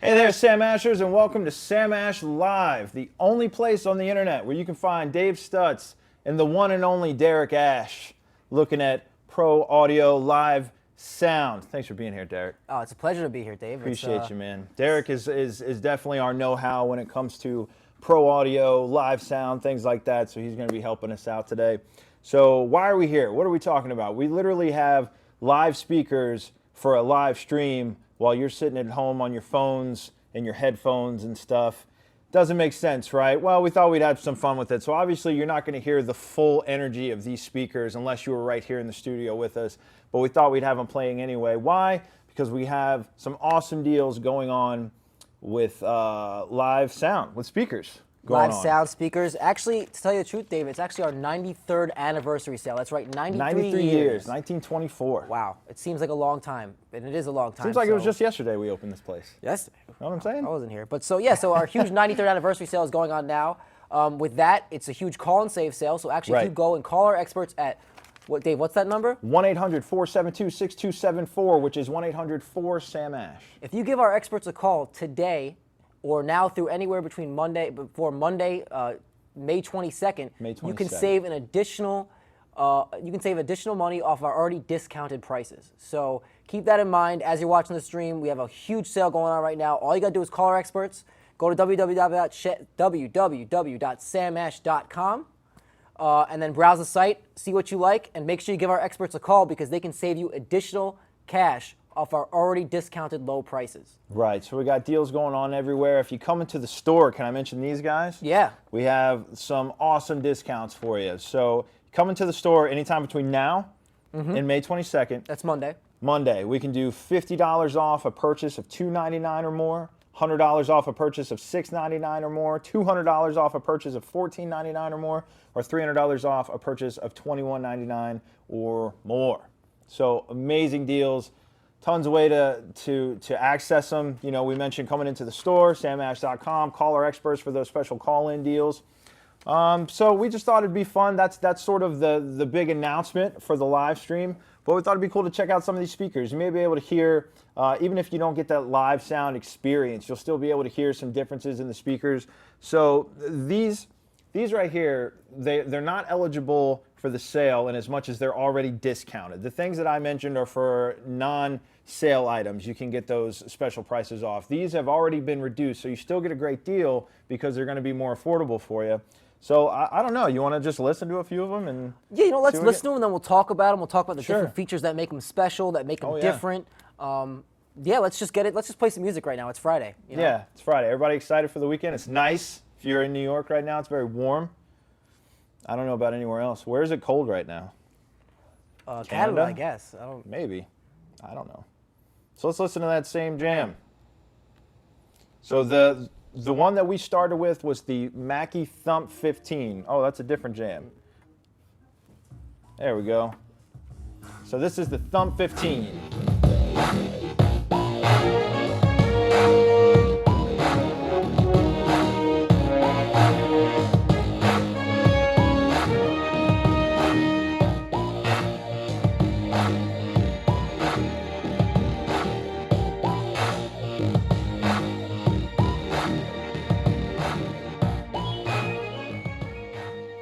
Hey there, Sam Ashers, and welcome to Sam Ash Live, the only place on the internet where you can find Dave Stutz and the one and only Derek Ash looking at pro audio live sound. Thanks for being here, Derek. Oh, it's a pleasure to be here, Dave. Appreciate you, man. Derek is definitely our know-how when it comes to pro audio, live sound, things like that, so he's going to be helping us out today. So why are we here? What are we talking about? We literally have live speakers for a live stream while you're sitting at home on your phones and your headphones and stuff. Doesn't make sense, right? Well, we thought we'd have some fun with it. So obviously you're not going to hear the full energy of these speakers unless you were right here in the studio with us. But we thought we'd have them playing anyway. Why? Because we have some awesome deals going on with live sound, with speakers. Live sound speakers. Actually, to tell you the truth, Dave, it's actually our 93rd anniversary sale. That's right, 93 years. 1924. Wow, it seems like a long time, and it is a long time. Seems like it was just yesterday we opened this place. Yes. You know what I'm saying? I wasn't here. But so our huge 93rd anniversary sale is going on now. With that, it's a huge call and save sale. So actually, if you go and call our experts at, Dave, what's that number? 1-800-472-6274, which is 1-800-4-SAM-ASH. If you give our experts a call today, or now through anywhere between Monday, May 22nd, you can save an additional money off our already discounted prices. So keep that in mind as you're watching the stream. We have a huge sale going on right now. All you got to do is call our experts. Go to www.samash.com and then browse the site, see what you like, and make sure you give our experts a call because they can save you additional cash off our already discounted low prices. Right, so we got deals going on everywhere. If you come into the store, can I mention these guys? Yeah. We have some awesome discounts for you. So come into the store anytime between now and May 22nd. That's Monday. Monday, we can do $50 off a purchase of $2.99 or more, $100 off a purchase of $6.99 or more, $200 off a purchase of $14.99 or more, or $300 off a purchase of $21.99 or more. So amazing deals. Tons of way to access them. You know, we mentioned coming into the store, samash.com, call our experts for those special call-in deals. So we just thought it'd be fun. That's sort of the big announcement for the live stream. But we thought it'd be cool to check out some of these speakers. You may be able to hear, even if you don't get that live sound experience, you'll still be able to hear some differences in the speakers. So these right here, they're not eligible for the sale in as much as they're already discounted. The things that I mentioned are for non-sale items. You can get those special prices off. These have already been reduced, so you still get a great deal because they're going to be more affordable for you. So I don't know. You want to just listen to a few of them? And yeah, let's listen to them and then we'll talk about them. We'll talk about the different features that make them special, that make them different. Yeah, let's just get it. Let's just play some music right now. It's Friday. You know? Yeah, it's Friday. Everybody excited for the weekend? It's nice. If you're in New York right now, it's very warm. I don't know about anywhere else. Where is it cold right now? Canada, I guess. Maybe. I don't know. So let's listen to that same jam. So the one that we started with was the Mackie Thump 15. Oh, that's a different jam. There we go. So this is the Thump 15.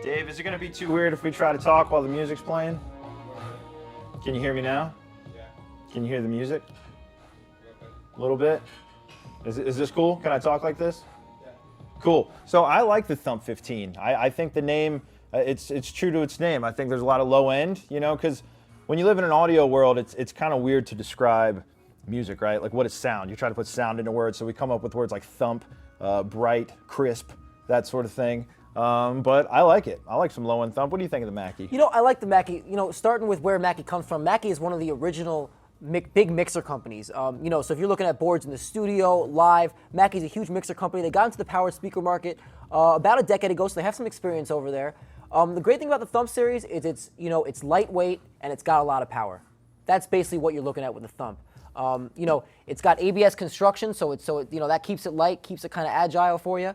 Dave, is it going to be too weird if we try to talk while the music's playing? Can you hear me now? Yeah. Can you hear the music? A little bit. Is this cool? Can I talk like this? Yeah. Cool. So I like the Thump 15. I think the name, it's true to its name. I think there's a lot of low end, you know, because when you live in an audio world, it's kind of weird to describe music, right? Like what is sound? You try to put sound into words, so we come up with words like thump, bright, crisp, that sort of thing. But I like it. I like some low-end thump. What do you think of the Mackie? You know, I like the Mackie. You know, starting with where Mackie comes from, Mackie is one of the original big mixer companies. You know, so if you're looking at boards in the studio, live, Mackie's a huge mixer company. They got into the powered speaker market about a decade ago, so they have some experience over there. The great thing about the Thump series is it's lightweight and it's got a lot of power. That's basically what you're looking at with the Thump. You know, it's got ABS construction, so that keeps it light, keeps it kind of agile for you.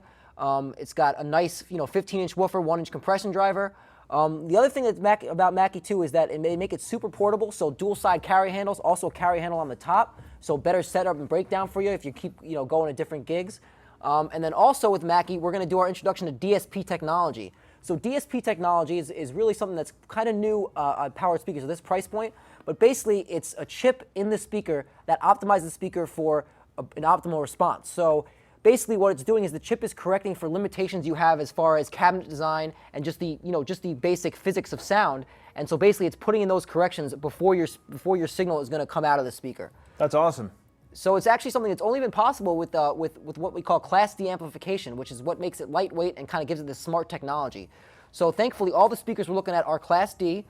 It's got a nice, 15-inch woofer, 1-inch compression driver. The other thing about Mackie too is that they make it super portable, so dual side carry handles, also a carry handle on the top. so better setup and breakdown for you if you keep going to different gigs. And then also with Mackie, we're going to do our introduction to Dsp Technology. So Dsp Technology is really something that's kind of new on powered speakers at this price point, but basically it's a chip in the speaker that optimizes the speaker for an optimal response. So basically what it's doing is the chip is correcting for limitations you have as far as cabinet design and just the basic physics of sound. And so basically it's putting in those corrections before your signal is going to come out of the speaker. That's awesome. So it's actually something that's only been possible with what we call Class D amplification, which is what makes it lightweight and kind of gives it this smart technology. So thankfully all the speakers we're looking at are Class D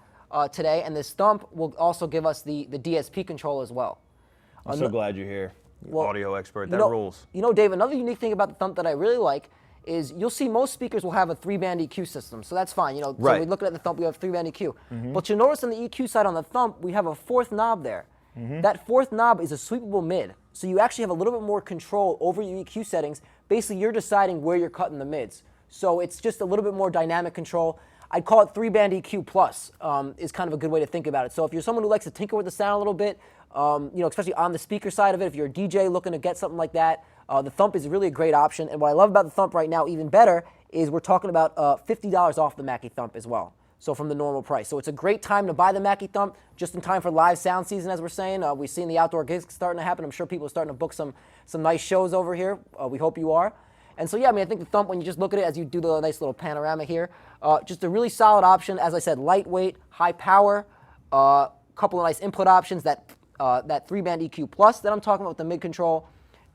today, and this Thump will also give us the DSP control as well. I'm so glad you're here. Audio expert, that rules. Dave, another unique thing about the Thump that I really like is you'll see most speakers will have a 3-band EQ system, so that's fine. So we're looking at the Thump, we have 3-band EQ. But you'll notice on the EQ side on the Thump, we have a 4th knob there. That 4th knob is a sweepable mid, so you actually have a little bit more control over your EQ settings. Basically, you're deciding where you're cutting the mids. So it's just a little bit more dynamic control. I'd call it 3-band EQ plus is kind of a good way to think about it. So if you're someone who likes to tinker with the sound a little bit, especially on the speaker side of it, if you're a DJ looking to get something like that, the Thump is really a great option. And what I love about the Thump right now, even better, is we're talking about $50 off the Mackie Thump as well. So from the normal price. So it's a great time to buy the Mackie Thump, just in time for live sound season, as we're saying. We've seen the outdoor gigs starting to happen. I'm sure people are starting to book some nice shows over here. We hope you are. And so, yeah, I think the Thump, when you just look at it as you do the nice little panorama here, just a really solid option. As I said, lightweight, high power, couple of nice input options, that 3-band EQ plus that I'm talking about with the mid control,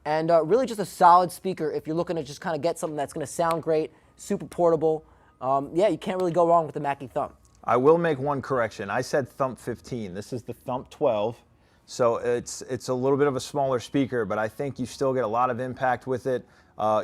and really just a solid speaker if you're looking to just kind of get something that's going to sound great, super portable. Yeah, you can't really go wrong with the Mackie Thump. I will make one correction. I said Thump 15. This is the Thump 12. So it's a little bit of a smaller speaker, but I think you still get a lot of impact with it.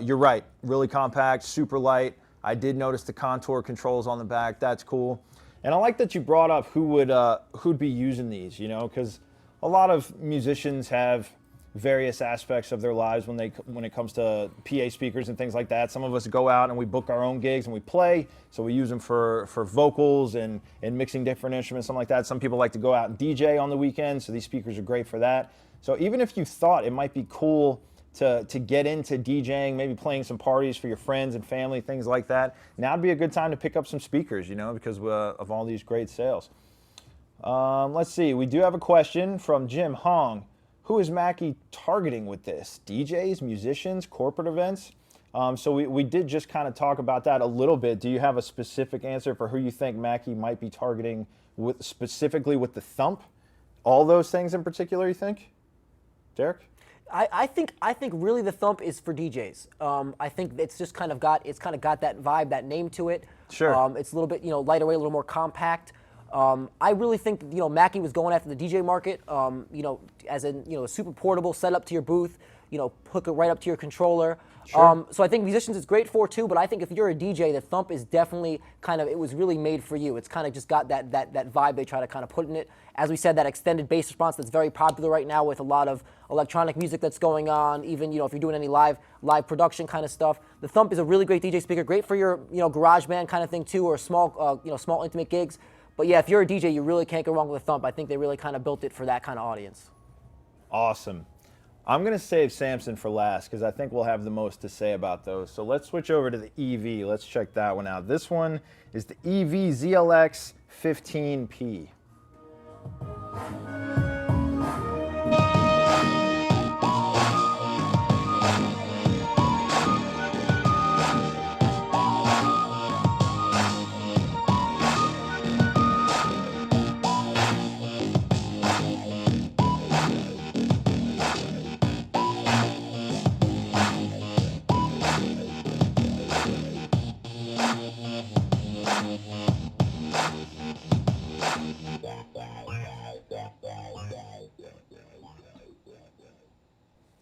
You're right, really compact, super light. I did notice the contour controls on the back. That's cool. And I like that you brought up who'd be using these, because a lot of musicians have various aspects of their lives when it comes to PA speakers and things like that. Some of us go out and we book our own gigs and we play, so we use them for vocals and mixing different instruments, something like that. Some people like to go out and DJ on the weekend, so these speakers are great for that. So even if you thought it might be cool to get into DJing, maybe playing some parties for your friends and family, things like that, now would be a good time to pick up some speakers, because of all these great sales. Let's see, we do have a question from Jim Hong. Who is Mackie targeting with this? DJs, musicians, corporate events? So we did just kind of talk about that a little bit. Do you have a specific answer for who you think Mackie might be targeting specifically with the Thump? All those things in particular, you think? Derek? I think really the Thump is for DJs. I think it's just kind of got that vibe, that name to it. Sure. It's a little bit lighter weight, a little more compact. I really think Mackie was going after the DJ market, as a super portable, set up to your booth, hook it right up to your controller. Sure. So I think musicians is great for too, but I think if you're a DJ, the Thump is definitely it was really made for you. It's kind of just got that vibe they try to kind of put in it. As we said, that extended bass response that's very popular right now with a lot of electronic music that's going on. Even if you're doing any live production kind of stuff, the Thump is a really great DJ speaker, great for your garage band kind of thing too, or small small intimate gigs. But yeah, if you're a DJ, you really can't go wrong with a Thump. I think they really kind of built it for that kind of audience. Awesome. I'm going to save Samson for last because I think we'll have the most to say about those. So let's switch over to the EV. Let's check that one out. This one is the Evie Zlx 15P.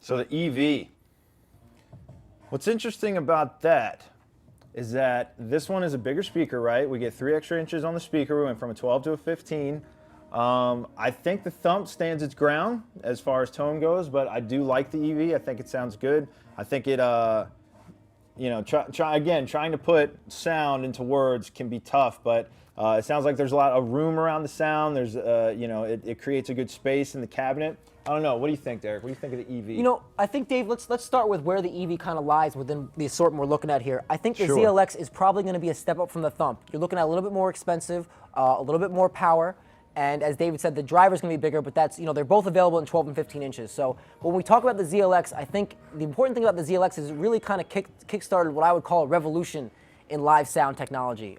So the EV, what's interesting about that is that this one is a bigger speaker, right? We get 3 extra inches on the speaker. We went from a 12 to a 15. I think the Thump stands its ground as far as tone goes, but I do like the EV. I think it sounds good. I think it, trying to put sound into words can be tough, but It sounds like there's a lot of room around the sound. There's, it creates a good space in the cabinet. I don't know. What do you think, Derek? What do you think of the Evie? I think, Dave, let's start with where the Evie kind of lies within the assortment we're looking at here. I think the Sure. ZLX is probably going to be a step up from the Thump. You're looking at a little bit more expensive, a little bit more power, and as David said, the driver's going to be bigger, but that's, they're both available in 12 and 15 inches. So when we talk about the ZLX, I think the important thing about the ZLX is it really kind of kick-started what I would call a revolution in live sound technology.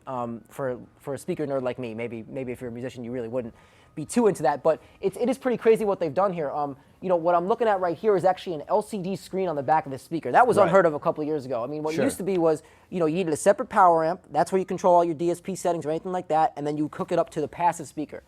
For a speaker nerd like me, maybe if you're a musician, you really wouldn't be too into that, but it is pretty crazy what they've done here. What I'm looking at right here is actually an LCD screen on the back of the speaker. That was unheard of a couple of years ago. I mean, what it used to be was, you needed a separate power amp. That's where you control all your DSP settings or anything like that, and then you hook it up to the passive speaker.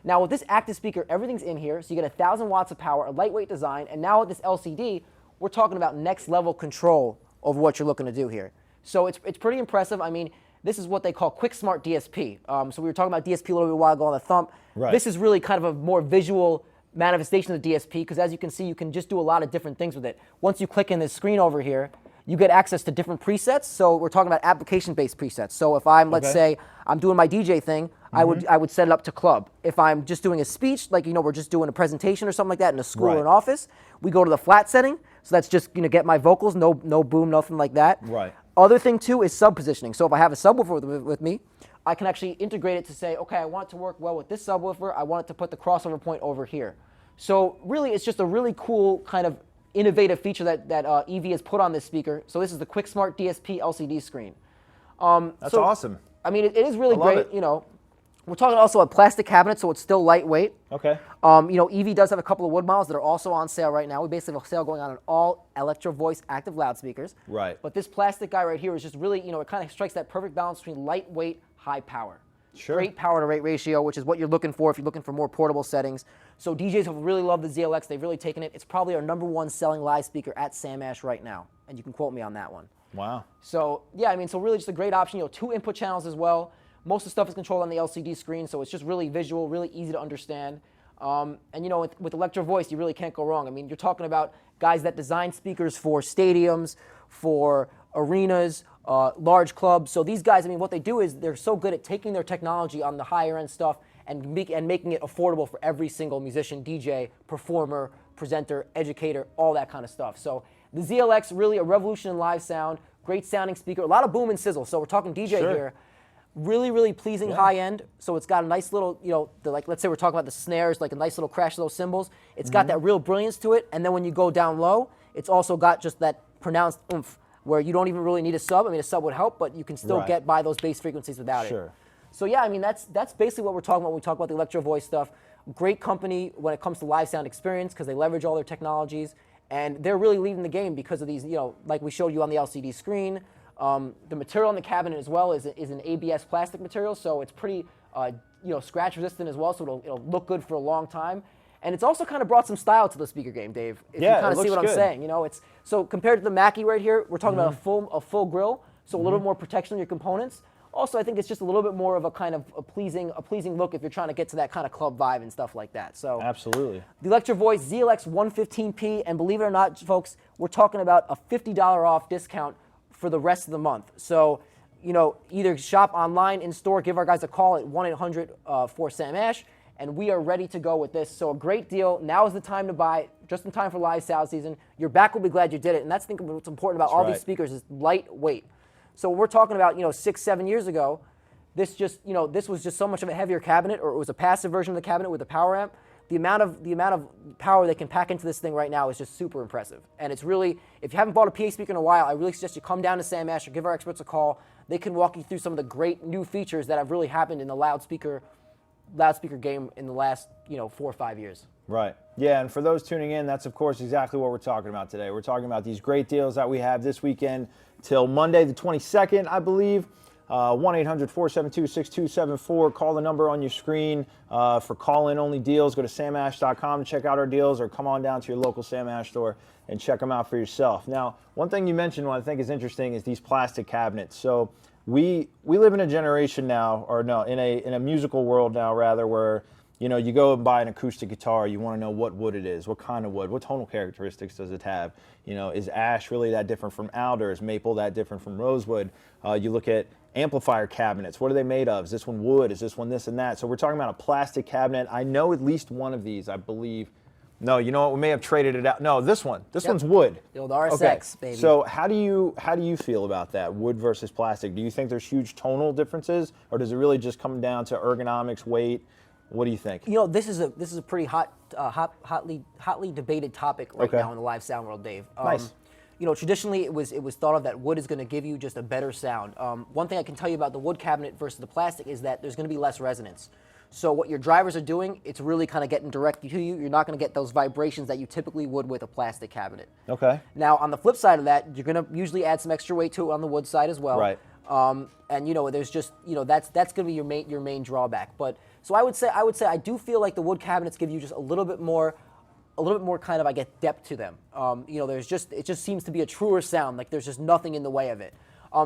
Now with this active speaker, everything's in here, so you get 1,000 watts of power, a lightweight design, and now with this LCD, we're talking about next level control over what you're looking to do here. So it's pretty impressive. I mean, this is what they call quick smart DSP. So we were talking about DSP a little bit a while ago on the Thump. Right. This is really kind of a more visual manifestation of the DSP, because as you can see, you can just do a lot of different things with it. Once you click in this screen over here, you get access to different presets. So we're talking about application-based presets. So if I'm, let's say, I'm doing my DJ thing, I would set it up to club. If I'm just doing a speech, like, we're just doing a presentation or something like that in a school or an office, we go to the flat setting. So that's just going to get my vocals, no boom, nothing like that. Right. Other thing too is sub positioning. So if I have a subwoofer with me, I can actually integrate it to say, okay, I want it to work well with this subwoofer. I want it to put the crossover point over here. So really, it's just a really cool kind of innovative feature that Evie has put on this speaker. So this is the Quick Smart DSP LCD screen. That's awesome. I mean, it is really great. It. We're talking also a plastic cabinet, so it's still lightweight. Okay. Evie does have a couple of wood models that are also on sale right now. We basically have a sale going on all Electro Voice active loudspeakers. Right. But this plastic guy right here is just really, it kind of strikes that perfect balance between lightweight, high power. Sure. Great power to rate ratio, which is what you're looking for if you're looking for more portable settings. So DJs have really loved the ZLX. They've really taken it. It's probably our #1 selling live speaker at Sam Ash right now, and you can quote me on that one. Wow. So yeah, I mean, so really just a great option. 2 input channels as well. Most of the stuff is controlled on the LCD screen, so it's just really visual, really easy to understand. And with Electro Voice, you really can't go wrong. I mean, you're talking about guys that design speakers for stadiums, for arenas, large clubs. So these guys, I mean, what they do is they're so good at taking their technology on the higher end stuff and making it affordable for every single musician, DJ, performer, presenter, educator, all that kind of stuff. So the ZLX, really a revolution in live sound, great sounding speaker, a lot of boom and sizzle. So we're talking DJ here. Really, really pleasing high end. So it's got a nice little, let's say we're talking about the snares, like a nice little crash of those cymbals. It's got that real brilliance to it. And then when you go down low, it's also got just that pronounced oomph where you don't even really need a sub. I mean, a sub would help, but you can still get by those bass frequencies without it. So yeah, I mean, that's basically what we're talking about when we talk about the Electro Voice stuff. Great company when it comes to live sound experience because they leverage all their technologies. And they're really leading the game because of these, like we showed you on the LCD screen. The material on the cabinet as well is an ABS plastic material, so it's pretty, scratch resistant as well, so it'll look good for a long time. And it's also kind of brought some style to the speaker game, Dave. If you kind of see what I'm saying, so compared to the Mackie right here, we're talking about a full grill, so a little bit more protection on your components. Also, I think it's just a little bit more of a kind of a pleasing look if you're trying to get to that kind of club vibe and stuff like that. So absolutely. The Electro Voice ZLX 115P, and believe it or not, folks, we're talking about a $50 off discount for the rest of the month. So, either shop online, in store, give our guys a call at 1-800-4SAM-ASH, and we are ready to go with this. So a great deal. Now is the time to buy, just in time for live sound season. Your back will be glad you did it, and that's what's important about all these speakers is lightweight. So we're talking about, 6-7 years ago, this was just so much of a heavier cabinet, or it was a passive version of the cabinet with a power amp. The amount of power they can pack into this thing right now is just super impressive. And it's really, if you haven't bought a PA speaker in a while, I really suggest you come down to Sam Ash or give our experts a call. They can walk you through some of the great new features that have really happened in the loudspeaker game in the last 4 or 5 years. Right. Yeah, and for those tuning in, that's of course exactly what we're talking about today. We're talking about these great deals that we have this weekend till Monday the 22nd, I believe. 1-800-472-6274. Call the number on your screen for call-in only deals. Go to samash.com to check out our deals, or come on down to your local Sam Ash store and check them out for yourself. Now, one thing you mentioned, what I think is interesting, is these plastic cabinets. So we live in a generation now, or no, in a musical world now rather, where you go and buy an acoustic guitar, you want to know what wood it is, what kind of wood, what tonal characteristics does it have? Is ash really that different from alder? Is maple that different from rosewood? You look at amplifier cabinets. What are they made of? Is this one wood? Is this one this and that? So we're talking about a plastic cabinet. I know at least one of these, I believe. No, you know what? We may have traded it out. No, this one. This one's wood. The old RSX, baby. So how do you feel about that, wood versus plastic? Do you think there's huge tonal differences, or does it really just come down to ergonomics, weight? What do you think? You know, this is a pretty hotly debated topic right now in the live sound world, Dave. Nice. You know, traditionally it was thought of that wood is going to give you just a better sound. One thing I can tell you about the wood cabinet versus the plastic is that there's going to be less resonance. So what your drivers are doing, it's really kind of getting direct to you. You're not going to get those vibrations that you typically would with a plastic cabinet. Okay. Now, on the flip side of that, you're going to usually add some extra weight to it on the wood side as well. Right. And you know, there's just, you know, that's going to be your main drawback. But so I would say I do feel like the wood cabinets give you just a little bit more kind of, I guess, depth to them. You know, it just seems to be a truer sound. Like there's just nothing in the way of it.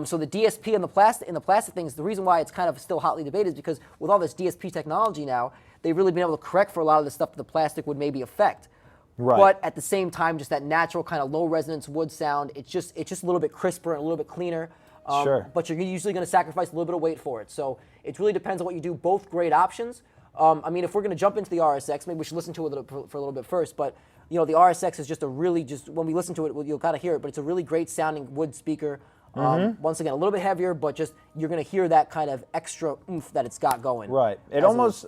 So the DSP and the plastic things, the reason why it's kind of still hotly debated is because with all this DSP technology now, they've really been able to correct for a lot of the stuff that the plastic would maybe affect. Right. But at the same time, just that natural kind of low resonance wood sound, it's just a little bit crisper and a little bit cleaner. Sure. But you're usually going to sacrifice a little bit of weight for it. So it really depends on what you do. Both great options. I mean, if we're going to jump into the RSX, maybe we should listen to it for a little bit first. But you know, the RSX is just when we listen to it, you'll kind of hear it. But it's a really great sounding wood speaker. Once again, a little bit heavier, but just you're going to hear that kind of extra oomph that it's got going. Right. It almost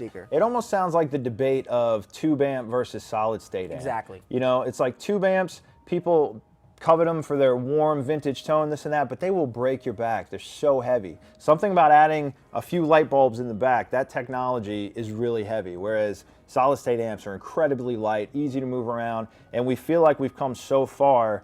sounds like the debate of tube amp versus solid state amp. Exactly. You know, it's like tube amps, people covet them for their warm vintage tone, this and that, but they will break your back. They're so heavy. Something about adding a few light bulbs in the back, that technology is really heavy, whereas solid state amps are incredibly light, easy to move around, and we feel like we've come so far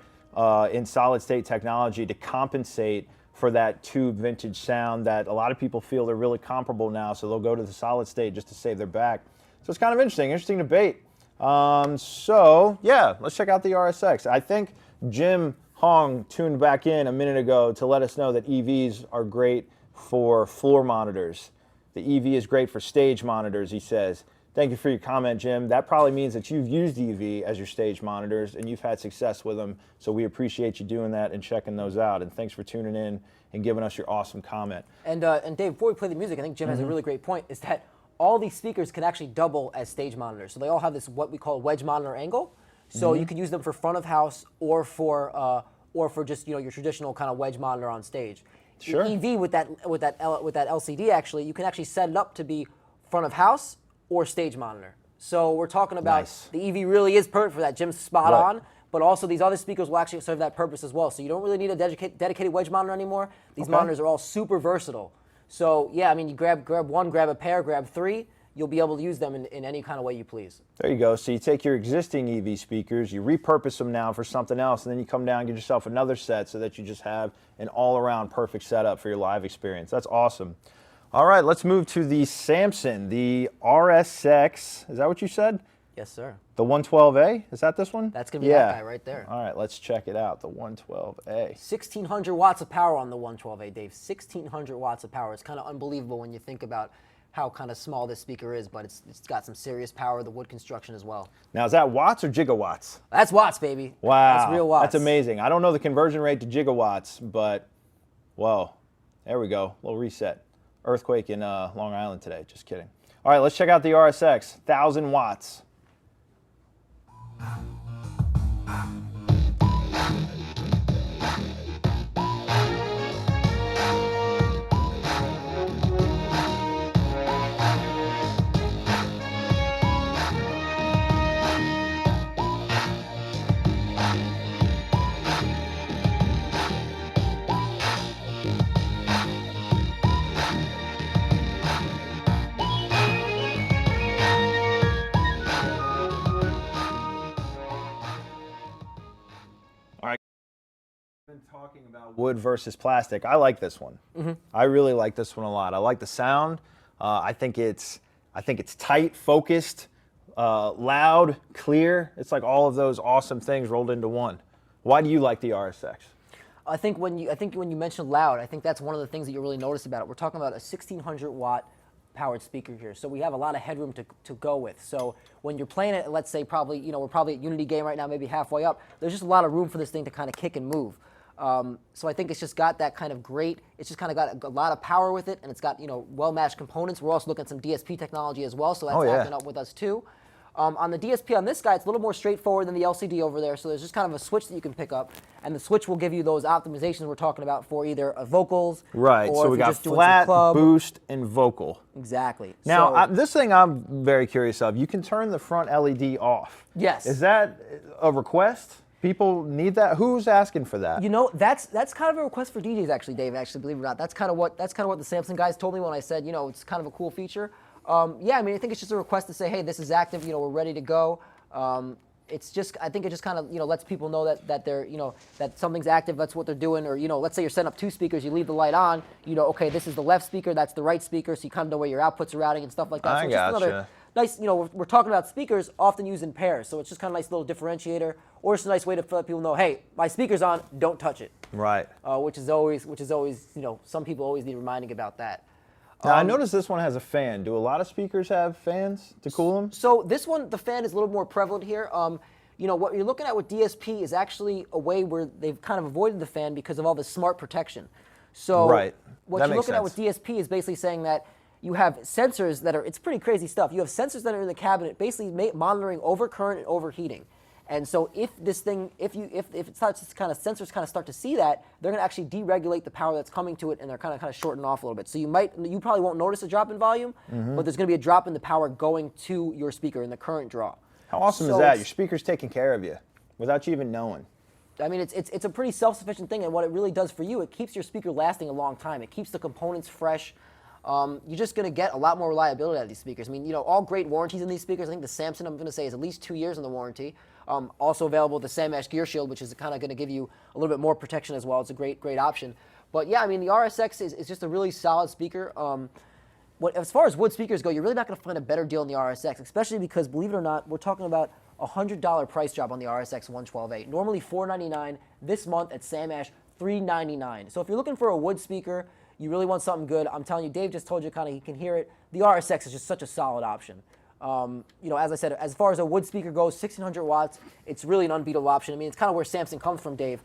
in solid state technology to compensate for that tube vintage sound that a lot of people feel they're really comparable now, so they'll go to the solid state just to save their back. So it's kind of interesting debate. So yeah, let's check out the RSX. I think Jim Hong tuned back in a minute ago to let us know that EVs are great for floor monitors. The EV is great for stage monitors, he says. Thank you for your comment, Jim. That probably means that you've used EV as your stage monitors and you've had success with them. So we appreciate you doing that and checking those out. And thanks for tuning in and giving us your awesome comment. And Dave, before we play the music, I think Jim has a really great point, is that all these speakers can actually double as stage monitors. So they all have this, what we call wedge monitor angle. So you can use them for front of house or for just, you know, your traditional kind of wedge monitor on stage. Sure. The EV with that LCD, actually, you can actually set it up to be front of house or stage monitor. So we're talking about the EV really is perfect for that. Jim's spot on, but also these other speakers will actually serve that purpose as well. So you don't really need a dedicated wedge monitor anymore. These monitors are all super versatile. So yeah, I mean, you grab one, grab a pair, grab three, you'll be able to use them in any kind of way you please. There you go. So you take your existing EV speakers, you repurpose them now for something else, and then you come down and get yourself another set so that you just have an all-around perfect setup for your live experience. That's awesome. All right, let's move to the Samson, the RSX. Is that what you said? Yes, sir. The 112A? Is that this one? That's going to be that guy right there. All right, let's check it out, the 112A. 1,600 watts of power on the 112A, Dave. 1,600 watts of power. It's kind of unbelievable when you think about how kind of small this speaker is, but it's got some serious power, the wood construction as well. Now, is that watts or gigawatts? That's watts, baby. Wow. That's real watts. That's amazing. I don't know the conversion rate to gigawatts, but, whoa, there we go. A little reset. Earthquake in Long Island today. Just kidding. All right, let's check out the RSX. 1,000 watts. Talking about wood versus plastic, I like this one. I really like this one a lot. I like the sound. I think it's tight, focused, loud, clear. It's like all of those awesome things rolled into one. Why do you like the RSX? I think when you mentioned loud, I think that's one of the things that you really notice about it. We're talking about a 1,600 watt powered speaker here, so we have a lot of headroom to go with. So when you're playing it, let's say we're probably at Unity game right now, maybe halfway up. There's just a lot of room for this thing to kind of kick and move. So I think it's just got that kind of great, it's just kind of got a lot of power with it, and it's got, well-matched components. We're also looking at some DSP technology as well, so that's acting up with us too. On the DSP on this guy, it's a little more straightforward than the LCD over there, so there's just kind of a switch that you can pick up, and the switch will give you those optimizations we're talking about for either vocals, right, or so we got flat, boost, and vocal. Exactly. Now, this thing I'm very curious of, you can turn the front LED off. Yes. Is that a request? People need that? Who's asking for that? That's kind of a request for DJs, actually, Dave, actually, believe it or not. That's kind of what the Samson guys told me when I said, it's kind of a cool feature. Yeah, I mean, I think it's just a request to say, hey, this is active, we're ready to go. It's just, I think it just kind of, lets people know that they're, that something's active, that's what they're doing. Or, let's say you're setting up 2 speakers, you leave the light on, okay, this is the left speaker, that's the right speaker, so you kind of know where your outputs are routing and stuff like that. So it's just another nice, we're talking about speakers often used in pairs, so it's just kind of a nice little differentiator, or it's a nice way to let people know, hey, my speaker's on, don't touch it. Right. Which is always, some people always need reminding about that. Now, I noticed this one has a fan. Do a lot of speakers have fans to cool them? So this one, the fan is a little more prevalent here. What you're looking at with DSP is actually a way where they've kind of avoided the fan because of all the smart protection. So what you're looking at with DSP is basically saying that you have sensors that are, it's pretty crazy stuff. You have sensors that are in the cabinet basically monitoring overcurrent and overheating. And so if this thing, if it starts to kind of, sensors kind of start to see that, they're going to actually deregulate the power that's coming to it, and they're kind of shorten off a little bit. So you probably won't notice a drop in volume, but there's going to be a drop in the power going to your speaker in the current draw. How awesome is that? Your speaker's taking care of you without you even knowing. I mean, it's a pretty self-sufficient thing, and what it really does for you, it keeps your speaker lasting a long time. It keeps the components fresh. You're just going to get a lot more reliability out of these speakers. I mean, all great warranties in these speakers. I think the Samson, I'm going to say, is at least 2 years in the warranty. Also available, the Samash Gear Shield, which is kind of going to give you a little bit more protection as well. It's a great option. But yeah, I mean, the RSX is just a really solid speaker. As far as wood speakers go, you're really not going to find a better deal in the RSX, especially because, believe it or not, we're talking about a $100 price drop on the RSX 112A. Normally $499, this month at Samash $399. So if you're looking for a wood speaker, you really want something good, I'm telling you, Dave just told you kind of he can hear it. The RSX is just such a solid option. As I said, as far as a wood speaker goes, 1600 watts, it's really an unbeatable option. I mean, it's kind of where Samson comes from, Dave.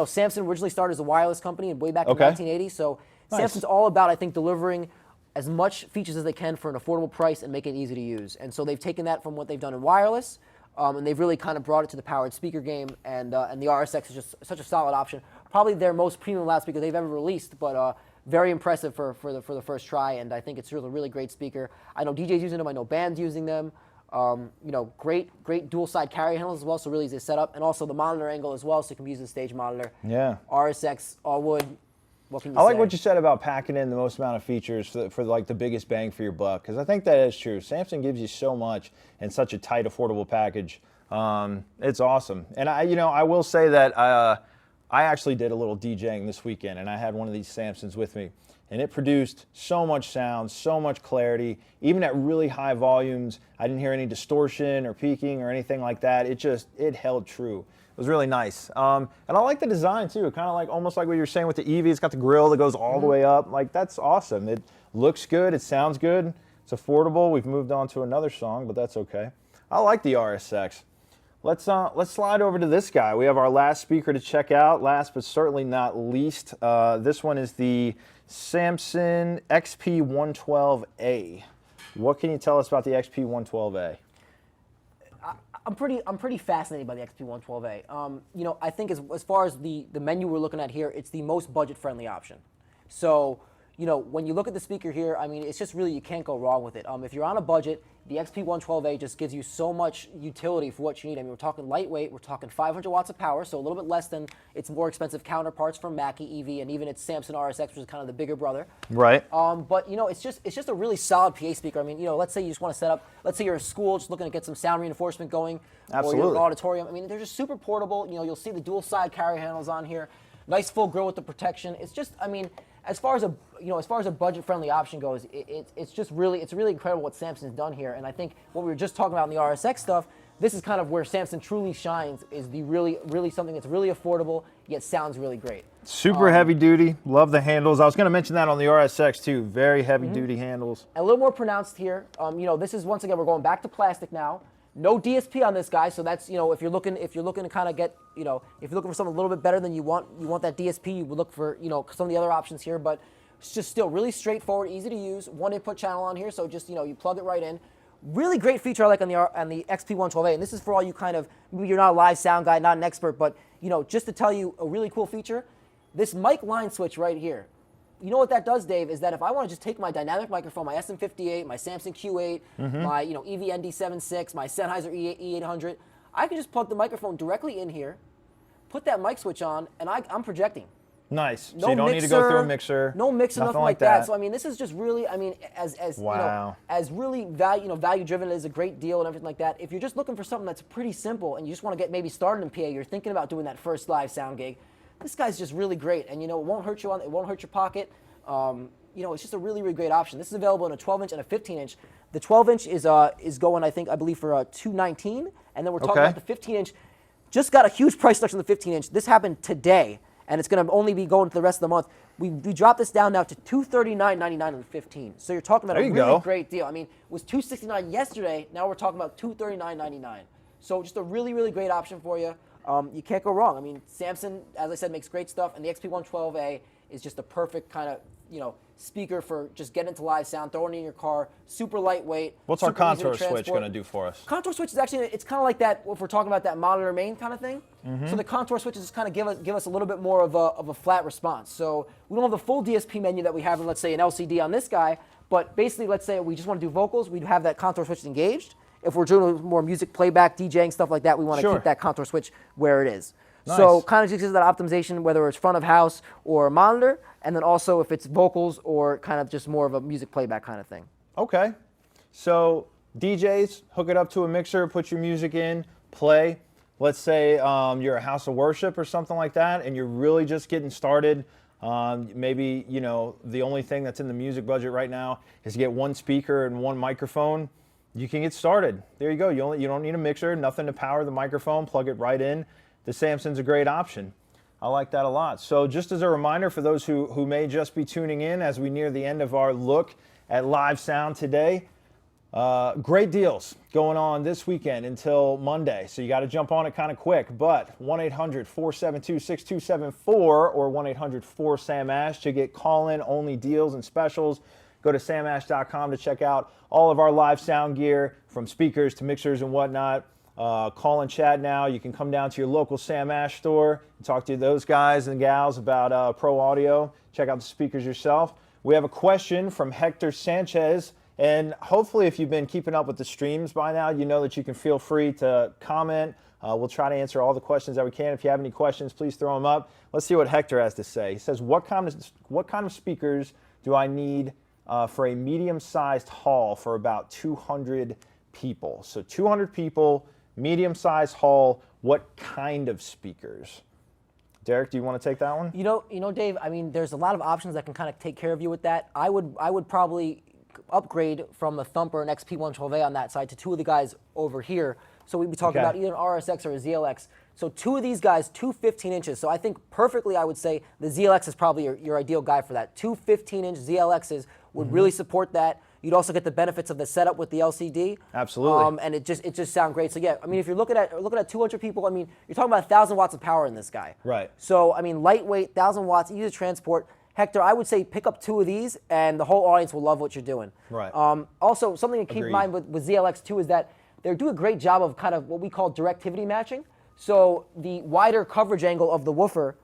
Samson originally started as a wireless company way back in 1980, so Samson's all about, I think, delivering as much features as they can for an affordable price and make it easy to use. And so they've taken that from what they've done in wireless, and they've really kind of brought it to the powered speaker game, and the RSX is just such a solid option. Probably their most premium loudspeaker they've ever released, but very impressive for the first try, and I think it's really a really great speaker. I know DJs using them, I know bands using them. Great dual side carrier handles as well, so really easy to set up, and also the monitor angle as well, so you can use the stage monitor. Yeah. RSX, all wood. What can you say? I like what you said about packing in the most amount of features for like the biggest bang for your buck, because I think that is true. Samson gives you so much in such a tight, affordable package. It's awesome, and I will say that I actually did a little DJing this weekend, and I had one of these Samsons with me, and it produced so much sound, so much clarity. Even at really high volumes, I didn't hear any distortion or peaking or anything like that. It held true. It was really nice. And I like the design too, kind of like almost like what you were saying with the Evie. It's got the grill that goes all the way up. Like, that's awesome. It looks good, it sounds good, it's affordable. We've moved on to another song, but that's okay. I like the RSX. Let's slide over to this guy. We have our last speaker to check out, last but certainly not least. This one is the Samson XP112A. What can you tell us about the XP112A? I'm pretty fascinated by the XP112A. I think as far as the menu we're looking at here, it's the most budget-friendly option. So, when you look at the speaker here, I mean, it's just really, you can't go wrong with it. If you're on a budget, the XP112A just gives you so much utility for what you need. I mean, we're talking lightweight, we're talking 500 watts of power, so a little bit less than its more expensive counterparts from Mackie, Evie, and even its Samson RSX, which is kind of the bigger brother. Right. But it's just a really solid PA speaker. I mean, let's say you just want to set up, let's say you're in school just looking to get some sound reinforcement going, absolutely, or you're in an auditorium. I mean, they're just super portable. You'll see the dual side carrier handles on here, nice full grill with the protection. It's just, I mean, as far as a budget-friendly option goes, it's really incredible what Samson's done here. And I think what we were just talking about in the RSX stuff, this is kind of where Samson truly shines, is the really something that's really affordable yet sounds really great. Super heavy duty. Love the handles. I was going to mention that on the RSX too. Very heavy duty handles. A little more pronounced here. This is, once again, we're going back to plastic now. No DSP on this guy, so that's, if you're looking to kind of get, if you're looking for something a little bit better than you want that DSP, you would look for, some of the other options here, but it's just still really straightforward, easy to use, one input channel on here, so just, you plug it right in. Really great feature I like on the XP112A, and this is for all you kind of, maybe you're not a live sound guy, not an expert, but, just to tell you a really cool feature, this mic line switch right here. You know what that does, Dave, is that if I want to just take my dynamic microphone, my SM58, my Samson Q8, my Evie Zlx, my Sennheiser E800, I can just plug the microphone directly in here, put that mic switch on, and I'm projecting. Nice. No so you don't need to go through a mixer. No mixer, nothing like that. So this is just really, wow. As really value driven, it is a great deal and everything like that. If you're just looking for something that's pretty simple and you just want to get maybe started in PA, you're thinking about doing that first live sound gig, this guy's just really great, and it won't hurt you it won't hurt your pocket. It's just a really, really great option. This is available in a 12-inch and a 15-inch. The 12-inch is going, I believe, for $219, and then we're talking about the 15-inch. Just got a huge price reduction on the 15-inch. This happened today, and it's going to only be going for the rest of the month. We dropped this down now to $239.99 on the 15. So you're talking about a really great deal. It was $269 yesterday. Now we're talking about $239.99. So just a really, really great option for you. You can't go wrong. Samson, as I said, makes great stuff, and the XP112A is just a perfect kind of, speaker for just getting into live sound, throwing it in your car, super lightweight. What's our contour switch going to do for us? Contour switch is actually, it's kind of like that, if we're talking about that monitor main kind of thing. So the contour switches just kind of give us a little bit more of a flat response. So we don't have the full DSP menu that we have in, let's say, an LCD on this guy, but basically, let's say we just want to do vocals, we'd have that contour switch engaged. If we're doing more music playback, DJing, stuff like that, we want to keep that contour switch where it is. Nice. So kind of just gives that optimization, whether it's front of house or monitor, and then also if it's vocals or kind of just more of a music playback kind of thing. Okay. So DJs, hook it up to a mixer, put your music in, play. Let's say you're a house of worship or something like that, and you're really just getting started. Maybe, the only thing that's in the music budget right now is to get one speaker and one microphone. You can get started. There you go. You don't need a mixer, nothing to power the microphone, plug it right in. The Samson's a great option. I like that a lot. So just as a reminder for those who may just be tuning in as we near the end of our look at live sound today, great deals going on this weekend until Monday. So you got to jump on it kind of quick. But 1-800-472-6274 or 1-800-4SAM-ASH to get call-in only deals and specials. Go to samash.com to check out all of our live sound gear, from speakers to mixers and whatnot. Call and chat now. You can come down to your local Sam Ash store and talk to those guys and gals about pro audio. Check out the speakers yourself. We have a question from Hector Sanchez, and hopefully if you've been keeping up with the streams by now, you know that you can feel free to comment. We'll try to answer all the questions that we can. If you have any questions, please throw them up. Let's see what Hector has to say. He says, what kind of speakers do I need for a medium-sized hall for about 200 people? So 200 people, medium-sized hall, what kind of speakers? Derek, do you want to take that one? Dave, there's a lot of options that can kind of take care of you with that. I would probably upgrade from the Thump or an XP112A on that side to two of the guys over here. So we'd be talking about either an RSX or a ZLX. So two of these guys, two 15 inches. So I think perfectly I would say the ZLX is probably your ideal guy for that. Two 15-inch ZLXs would really support that. You'd also get the benefits of the setup with the LCD. Absolutely. And it just sounds great. So yeah, if you're looking at 200 people, you're talking about 1,000 watts of power in this guy. Right. So lightweight, 1,000 watts, easy to transport. Hector, I would say pick up two of these, and the whole audience will love what you're doing. Right. Also, something to keep in mind with ZLX too is that they do a great job of kind of what we call directivity matching. So the wider coverage angle of the woofer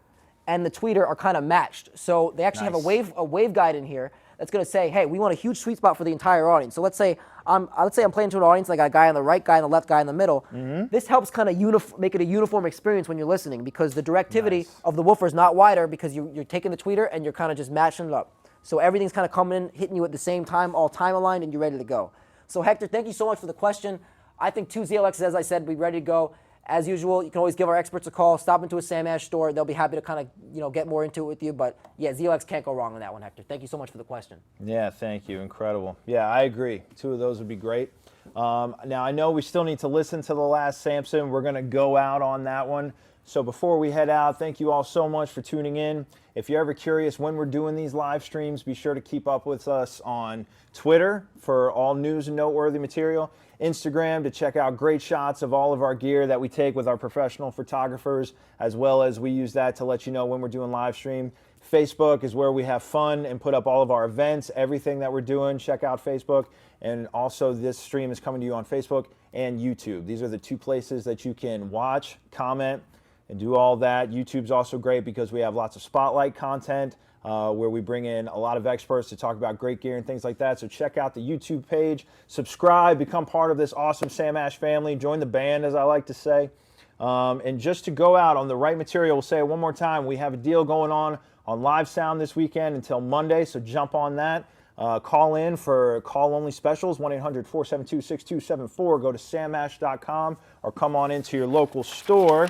and the tweeter are kind of matched. So they actually have a waveguide in here that's going to say, hey, we want a huge sweet spot for the entire audience. So let's say I'm playing to an audience, like a guy on the right, guy on the left, guy in the middle. This helps kind of make it a uniform experience when you're listening, because the directivity of the woofer is not wider, because you're taking the tweeter and you're kind of just matching it up. So everything's kind of coming in, hitting you at the same time, all time aligned, and you're ready to go. So Hector, thank you so much for the question. I think two ZLXs, as I said, be ready to go. As usual, you can always give our experts a call. Stop into a Sam Ash store. They'll be happy to kind of get more into it with you. But yeah, ZLX can't go wrong on that one, Hector. Thank you so much for the question. Yeah, thank you. Incredible. Yeah, I agree. Two of those would be great. Now, I know we still need to listen to the last Samson. We're going to go out on that one. So before we head out, thank you all so much for tuning in. If you're ever curious when we're doing these live streams, be sure to keep up with us on Twitter for all news and noteworthy material, Instagram to check out great shots of all of our gear that we take with our professional photographers, as well as we use that to let you know when we're doing live stream. Facebook is where we have fun and put up all of our events, everything that we're doing. Check out Facebook. And also this stream is coming to you on Facebook and YouTube. These are the two places that you can watch, comment, and do all that. YouTube's also great because we have lots of spotlight content where we bring in a lot of experts to talk about great gear and things like that. So check out the YouTube page, subscribe, become part of this awesome Sam Ash family, join the band, as I like to say. And just to go out on the right material, we'll say it one more time, we have a deal going on live sound this weekend until Monday, so jump on that. Call in for call-only specials, 1-800-472-6274. Go to samash.com or come on into your local store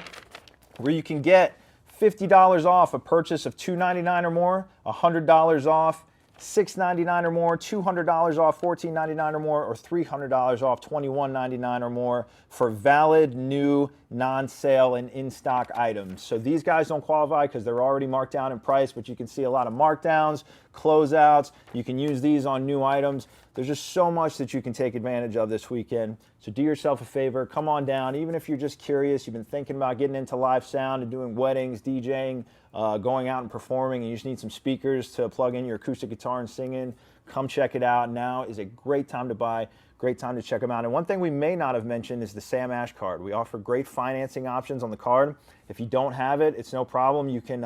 where you can get $50 off a purchase of $299 or more, $100 off $699 or more, $200 off $14.99 or more, or $300 off $21.99 or more for valid new non-sale and in-stock items. So these guys don't qualify because they're already marked down in price, but you can see a lot of markdowns, closeouts. You can use these on new items. There's just so much that you can take advantage of this weekend. So do yourself a favor, come on down. Even if you're just curious, you've been thinking about getting into live sound and doing weddings, DJing, going out and performing, and you just need some speakers to plug in your acoustic guitar and sing in, come check it out. Now is a great time to buy, great time to check them out. And one thing we may not have mentioned is the Sam Ash card. We offer great financing options on the card. If you don't have it, it's no problem. You can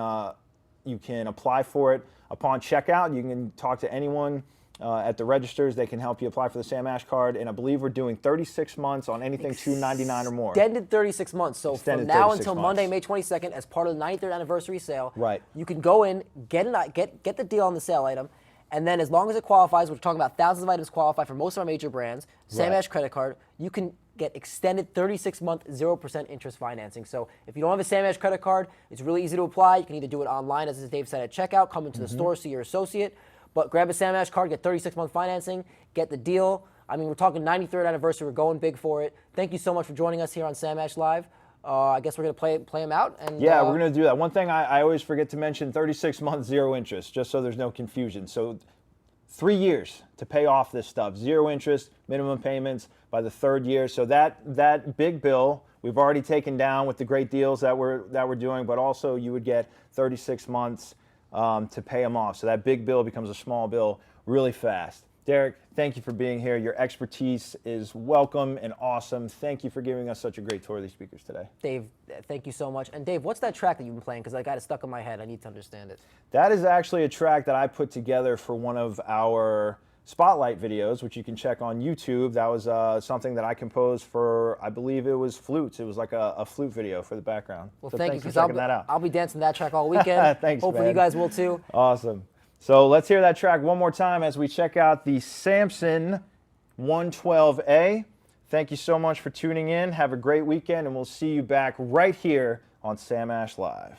apply for it upon checkout. You can talk to anyone at the registers. They can help you apply for the Sam Ash card, and I believe we're doing 36 months on anything $299 or more. Extended 36 months. So Extended from now 36 until months. Monday, May 22nd, as part of the 93rd anniversary sale, Right. you can go in, get the deal on the sale item, and then as long as it qualifies, we're talking about thousands of items qualify for most of our major brands, Sam Right. Ash credit card, you can get extended 36-month 0% interest financing. So if you don't have a Sam Ash credit card, it's really easy to apply. You can either do it online, as Dave said, at checkout, come into the store, see your associate, but grab a Sam Ash card, get 36-month financing, get the deal. I mean, we're talking 93rd anniversary. We're going big for it. Thank you so much for joining us here on Sam Ash Live. I guess we're going to play them out. And yeah, we're going to do that. One thing I always forget to mention, 36 months, zero interest, just so there's no confusion. So 3 years to pay off this stuff. Zero interest, minimum payments by the third year. So that big bill we've already taken down with the great deals that we're doing, but also you would get 36 months to pay them off. So that big bill becomes a small bill really fast. Derek, thank you for being here. Your expertise is welcome and awesome. Thank you for giving us such a great tour of these speakers today. Dave, thank you so much. And Dave, what's that track that you've been playing? Because I got it stuck in my head. I need to understand it. That is actually a track that I put together for one of our Spotlight videos, which you can check on YouTube. That was something that I composed for, I believe it was flutes. It was like a flute video for the background. Well, so thank thanks you, for checking that out. I'll be dancing that track all weekend. Thanks, Hopefully man. you guys will too. Awesome. So let's hear that track one more time as we check out the Samson 112A. Thank you so much for tuning in. Have a great weekend, and we'll see you back right here on Sam Ash Live.